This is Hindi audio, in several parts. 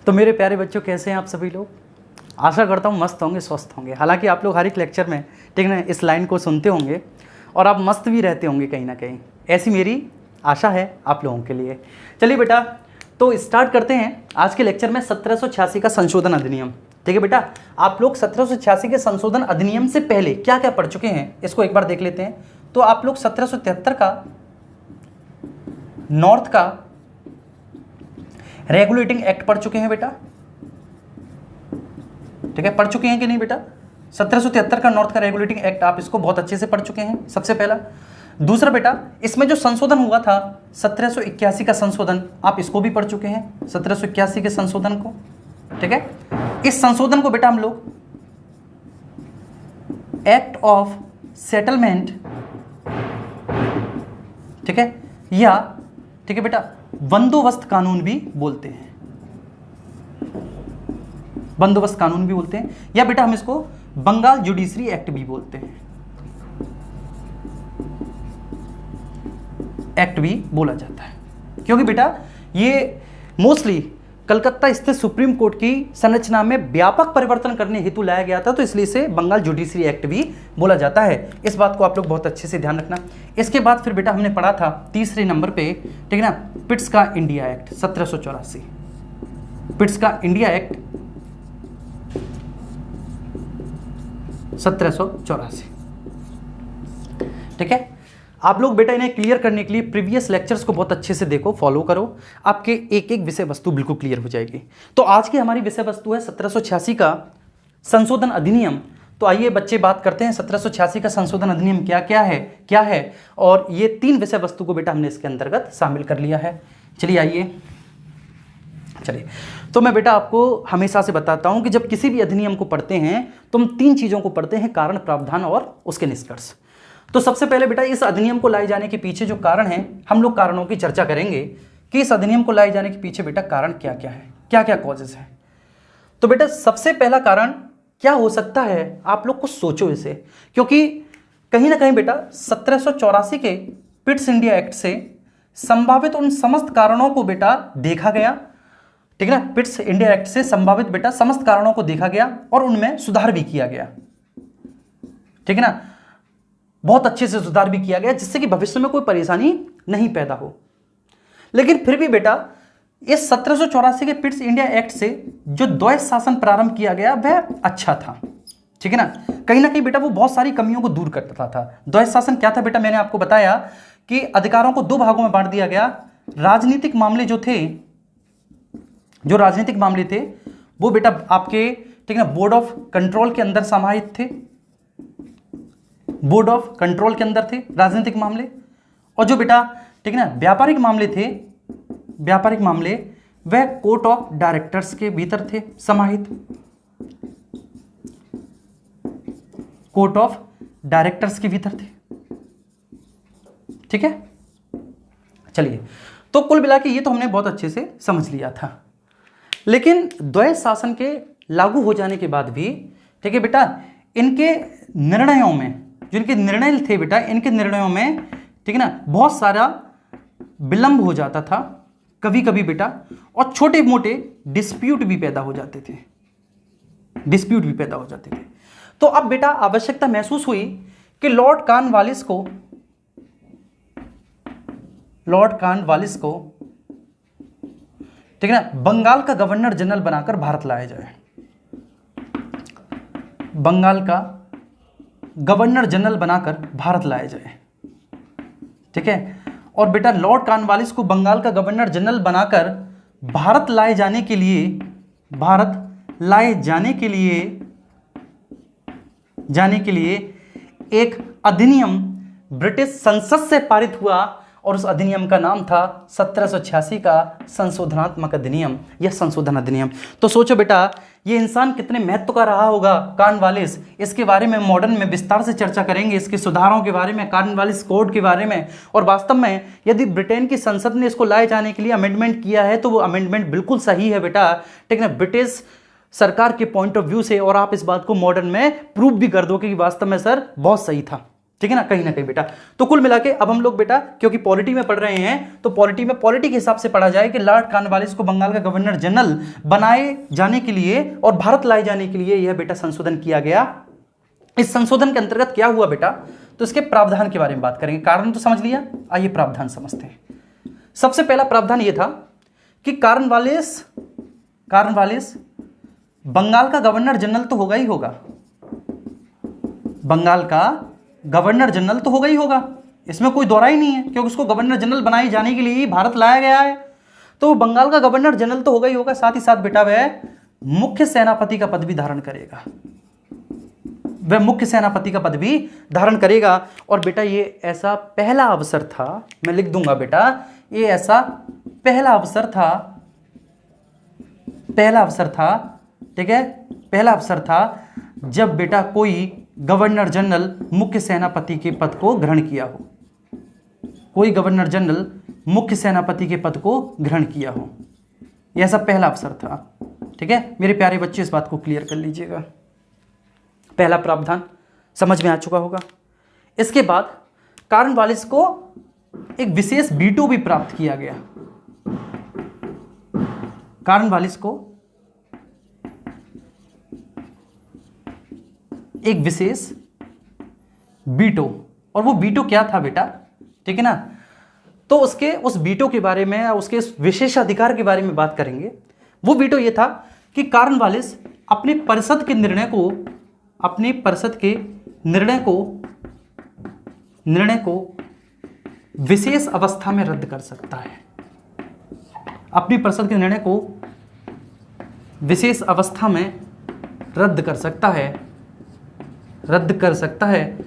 तो मेरे प्यारे बच्चों, कैसे हैं आप सभी लोग? आशा करता हूँ मस्त होंगे, स्वस्थ होंगे। हालांकि आप लोग हर एक लेक्चर में ठीक ना इस लाइन को सुनते होंगे और आप मस्त भी रहते होंगे कहीं ना कहीं, ऐसी मेरी आशा है आप लोगों के लिए। चलिए बेटा, तो स्टार्ट करते हैं आज के लेक्चर में 1786 का संशोधन अधिनियम। ठीक है बेटा, आप लोग 1786 के संशोधन अधिनियम से पहले क्या क्या पढ़ चुके हैं इसको एक बार देख लेते हैं। तो आप लोग 1773 का नॉर्थ का रेगुलेटिंग एक्ट पढ़ चुके हैं बेटा। ठीक है, पढ़ चुके हैं कि नहीं बेटा? 1773 का नॉर्थ का रेगुलेटिंग एक्ट आप इसको बहुत अच्छे से पढ़ चुके हैं, सबसे पहला। दूसरा बेटा, इसमें जो संशोधन हुआ था 1781 का संशोधन, आप इसको भी पढ़ चुके हैं, 1781 के संशोधन को। ठीक है, इस संशोधन को बेटा हम लोग एक्ट ऑफ सेटलमेंट, ठीक है, या ठीक है बेटा बंदोबस्त कानून भी बोलते हैं, बंदोबस्त कानून भी बोलते हैं, या बेटा हम इसको बंगाल जुडिशरी एक्ट भी बोलते हैं, एक्ट भी बोला जाता है। क्योंकि बेटा ये मोस्टली कलकत्ता स्थित सुप्रीम कोर्ट की संरचना में व्यापक परिवर्तन करने हेतु लाया गया था, तो इसलिए इसे बंगाल जुडिशरी एक्ट भी बोला जाता है। इस बात को आप लोग बहुत अच्छे से ध्यान रखना। इसके बाद फिर बेटा हमने पढ़ा था तीसरे नंबर पे, ठीक है ना, पिट्स का इंडिया एक्ट 1784, पिट्स का इंडिया एक्ट 1784। ठीक है, आप लोग बेटा इन्हें क्लियर करने के लिए प्रीवियस लेक्चर्स को बहुत अच्छे से देखो, फॉलो करो, आपके एक एक विषय वस्तु बिल्कुल क्लियर हो जाएगी। तो आज की हमारी विषय वस्तु है 1786 का संशोधन अधिनियम। तो आइए बच्चे बात करते हैं 1786 का संशोधन अधिनियम क्या है, और ये 3 विषय वस्तु को बेटा हमने इसके अंतर्गत शामिल कर लिया है। चलिए आइए, चलिए। तो मैं बेटा आपको हमेशा से बताता हूं कि जब किसी भी अधिनियम को पढ़ते हैं तो हम 3 चीजों को पढ़ते हैं, कारण, प्रावधान और उसके निष्कर्ष। तो सबसे पहले बेटा इस अधिनियम को लाए जाने के पीछे जो कारण है, हम लोग कारणों की चर्चा करेंगे कि इस अधिनियम को लाए जाने के पीछे बेटा कारण क्या क्या है, क्या क्या कॉजेस हैं। तो बेटा सबसे पहला कारण क्या हो सकता है, आप लोग कुछ सोचो इसे, क्योंकि कहीं ना कहीं बेटा 1784 के पिट्स इंडिया एक्ट से संभावित उन समस्त कारणों को बेटा देखा गया। ठीक है ना, पिट्स इंडिया एक्ट से संभावित बेटा समस्त कारणों को देखा गया और उनमें सुधार भी किया गया। ठीक है ना, बहुत अच्छे से सुधार भी किया गया, जिससे कि भविष्य में कोई परेशानी नहीं पैदा हो। लेकिन फिर भी बेटा इस 1784 के पिट्स इंडिया एक्ट से जो द्वैध शासन प्रारंभ किया गया वह अच्छा था। ठीक है ना, कहीं ना कहीं बेटा वो बहुत सारी कमियों को दूर करता था। द्वैध शासन क्या था बेटा? मैंने आपको बताया कि अधिकारों को 2 भागों में बांट दिया गया। राजनीतिक मामले जो थे, जो राजनीतिक मामले थे वो बेटा आपके ठीक है ना बोर्ड ऑफ कंट्रोल के अंदर समाहित थे, बोर्ड ऑफ कंट्रोल के अंदर थे राजनीतिक मामले। और जो बेटा ठीक है ना व्यापारिक मामले थे, व्यापारिक मामले वह कोर्ट ऑफ डायरेक्टर्स के भीतर थे समाहित, कोर्ट ऑफ डायरेक्टर्स के भीतर थे। ठीक है, चलिए, तो कुल मिला के ये तो हमने बहुत अच्छे से समझ लिया था। लेकिन द्वैध शासन के लागू हो जाने के बाद भी ठीक है बेटा इनके निर्णयों में, जो इनके निर्णय थे बेटा, इनके निर्णयों में ठीक है ना बहुत सारा विलंब हो जाता था कभी कभी बेटा, और छोटे मोटे डिस्प्यूट भी पैदा हो जाते थे, डिस्प्यूट भी पैदा हो जाते थे। तो अब बेटा आवश्यकता महसूस हुई कि लॉर्ड कॉर्नवालिस को ठीक है ना बंगाल का गवर्नर जनरल बनाकर भारत लाया जाए, बंगाल का गवर्नर जनरल बनाकर भारत लाया जाए। ठीक है, और बेटा लॉर्ड कॉर्नवालिस को बंगाल का गवर्नर जनरल बनाकर भारत लाए जाने के लिए एक अधिनियम ब्रिटिश संसद से पारित हुआ, और उस अधिनियम का नाम था 1786 का संशोधनात्मक अधिनियम या संशोधन अधिनियम। तो सोचो बेटा ये इंसान कितने महत्व का रहा होगा कॉर्नवालिस, इसके बारे में मॉडर्न में विस्तार से चर्चा करेंगे, इसके सुधारों के बारे में, कॉर्नवालिस कोड के बारे में। और वास्तव में यदि ब्रिटेन की संसद ने इसको लाए जाने के लिए अमेंडमेंट किया है तो वो अमेंडमेंट बिल्कुल सही है बेटा, ठीक है ना, ब्रिटिश सरकार के पॉइंट ऑफ व्यू से। और आप इस बात को मॉडर्न में प्रूव भी कर दो कि वास्तव में सर बहुत सही था। ठीक है ना, कहीं ना कहीं बेटा। तो कुल मिला के अब हम लोग बेटा क्योंकि पॉलिटी में पढ़ रहे हैं तो पॉलिटी के हिसाब से पढ़ा जाए कि लॉर्ड कॉर्नवालिस को बंगाल का गवर्नर जनरल बनाए जाने के लिए और भारत लाए जाने के लिए यह बेटा संशोधन किया गया। इस संशोधन के अंतर्गत क्या हुआ बेटा, तो इसके प्रावधान के बारे में बात करेंगे। कारण तो समझ लिया, आइए प्रावधान समझते हैं। सबसे पहला प्रावधान यह था कि कॉर्नवालिस बंगाल का गवर्नर जनरल तो होगा ही होगा, बंगाल का गवर्नर जनरल तो होगा ही होगा, इसमें कोई दौरा ही नहीं है, क्योंकि उसको गवर्नर जनरल बनाए जाने के लिए ही भारत लाया गया है। तो बंगाल का गवर्नर जनरल तो होगा ही होगा, साथ ही साथ बेटा वह मुख्य सेनापति का पद भी धारण करेगा, वह मुख्य सेनापति का पद भी धारण करेगा। और बेटा ये ऐसा पहला अवसर था, मैं लिख दूंगा बेटा, ये ऐसा पहला अवसर था, ठीक है, पहला अवसर था जब बेटा कोई गवर्नर जनरल मुख्य सेनापति के पद को ग्रहण किया हो, कोई गवर्नर जनरल मुख्य सेनापति के पद को ग्रहण किया हो, यह ऐसा पहला अवसर था। ठीक है मेरे प्यारे बच्चे, इस बात को क्लियर कर लीजिएगा। पहला प्रावधान समझ में आ चुका होगा। इसके बाद कॉर्नवालिस को एक विशेष वीटो भी प्राप्त किया गया। कॉर्नवालिस को एक विशेष वीटो, और वो वीटो क्या था बेटा, ठीक है ना, तो उसके उस वीटो के बारे में, उसके विशेषाधिकार के बारे में बात करेंगे। वो वीटो ये था कि कॉर्नवालिस अपने परिषद के निर्णय को विशेष अवस्था में रद्द कर सकता है, अपनी परिषद के निर्णय को विशेष अवस्था में रद्द कर सकता है।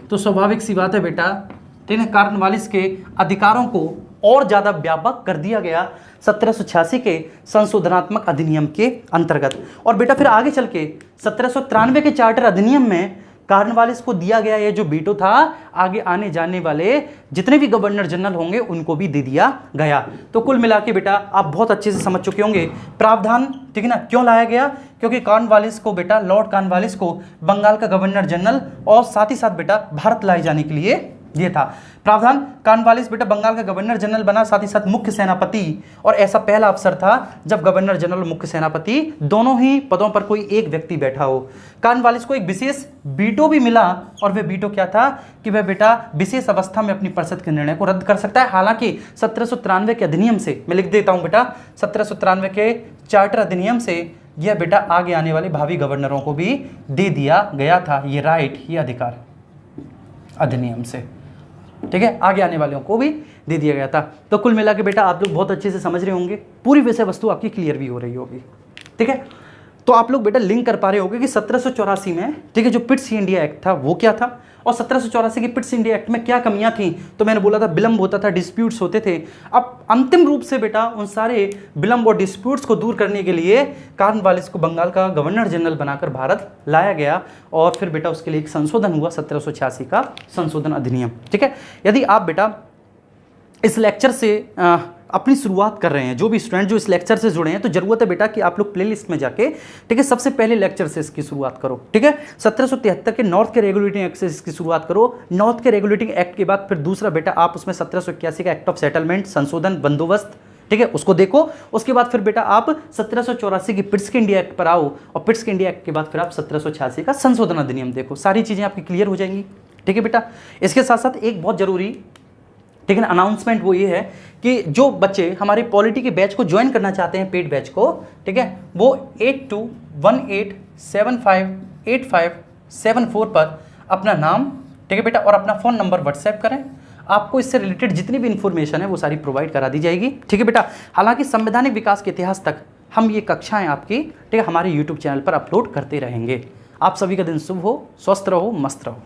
तो स्वाभाविक सी बात है बेटा, ठीक है, कॉर्नवालिस के अधिकारों को और ज्यादा व्यापक कर दिया गया 1786 के संशोधनात्मक अधिनियम के अंतर्गत। और बेटा फिर आगे चल के 1793 के चार्टर अधिनियम में कॉर्नवालिस को दिया गया ये जो वीटो था, आगे आने जाने वाले जितने भी गवर्नर जनरल होंगे उनको भी दे दिया गया। तो कुल मिला के बेटा आप बहुत अच्छे से समझ चुके होंगे प्रावधान, ठीक है ना, क्यों लाया गया, क्योंकि कॉर्नवालिस को बेटा, लॉर्ड कॉर्नवालिस को बंगाल का गवर्नर जनरल और साथ ही साथ बेटा भारत लाए जाने के लिए ये था प्रावधान। कॉर्नवालिस बेटा बंगाल का गवर्नर जनरल बना, साथ ही साथ मुख्य सेनापति, और ऐसा पहला अवसर था जब गवर्नर जनरल और मुख्य सेनापति दोनों ही पदों पर कोई एक व्यक्ति बैठा हो। कॉर्नवालिस को एक विशेष वीटो भी मिला, और वह वीटो क्या था कि वह बेटा विशेष अवस्था में अपनी परिषद के निर्णय को रद्द कर सकता है। हालांकि 1793 के अधिनियम से, मैं लिख देता हूं बेटा, 1793 के चार्टर अधिनियम से यह बेटा आगे आने वाले भावी गवर्नरों को भी दे दिया गया था, ये राइट, ये अधिकार अधिनियम से, ठीक है, आगे आने वालों को भी दे दिया गया था। तो कुल मिला के बेटा आप लोग बहुत अच्छे से समझ रहे होंगे, पूरी विषय वस्तु आपकी क्लियर भी हो रही होगी। ठीक है, तो आप लोग बेटा लिंक कर पा रहे होंगे कि 1784 में, ठीक है, जो पिट्स इंडिया एक्ट था वो क्या था, और 1784 के पिट्स इंडिया एक्ट में क्या कमियां थी। तो मैंने बोला था विलंब होता था, डिस्प्यूट्स होते थे। अब अंतिम रूप से बेटा उन सारे विलंब और डिस्प्यूट्स को दूर करने के लिए कॉर्नवालिस को बंगाल का गवर्नर जनरल बनाकर भारत लाया गया, और फिर बेटा उसके लिए एक संशोधन हुआ, 1786 का संशोधन अधिनियम। ठीक है, यदि आप बेटा इस लेक्चर से अपनी शुरुआत कर रहे हैं, जो भी स्टूडेंट जो इस लेक्चर से जुड़े हैं, तो जरूरत है बेटा कि आप लोग प्लेलिस्ट में जाके, ठीक है, सबसे पहले लेक्चर से इसकी शुरुआत करो। ठीक है, 1773 के नॉर्थ के रेगुलेटिंग एक्ट से इसकी शुरुआत करो। नॉर्थ के रेगुलेटिंग एक्ट के बाद फिर दूसरा बेटा आप उसमें 1781 का एक्ट ऑफ सेटलमेंट, संशोधन, बंदोबस्त, ठीक है, उसको देखो। उसके बाद फिर बेटा आप 1784 की पिट्स इंडिया एक्ट पर आओ, और पिट्स इंडिया एक्ट के बाद फिर आप 1786 का संशोधन अधिनियम देखो। सारी चीजें आपकी क्लियर हो जाएंगी। ठीक है बेटा, इसके साथ साथ एक बहुत जरूरी, ठीक है ना, अनाउंसमेंट वो ये है कि जो बच्चे हमारे पॉलिटी के बैच को ज्वाइन करना चाहते हैं, पेड बैच को, ठीक है, वो 8218758574 पर अपना नाम, ठीक है बेटा, और अपना फ़ोन नंबर व्हाट्सएप करें। आपको इससे रिलेटेड जितनी भी इंफॉर्मेशन है वो सारी प्रोवाइड करा दी जाएगी। ठीक है बेटा, हालांकि संवैधानिक विकास के इतिहास तक हम ये कक्षाएं आपकी, ठीक है, हमारे यूट्यूब चैनल पर अपलोड करते रहेंगे। आप सभी का दिन शुभ हो, स्वस्थ रहो, मस्त रहो।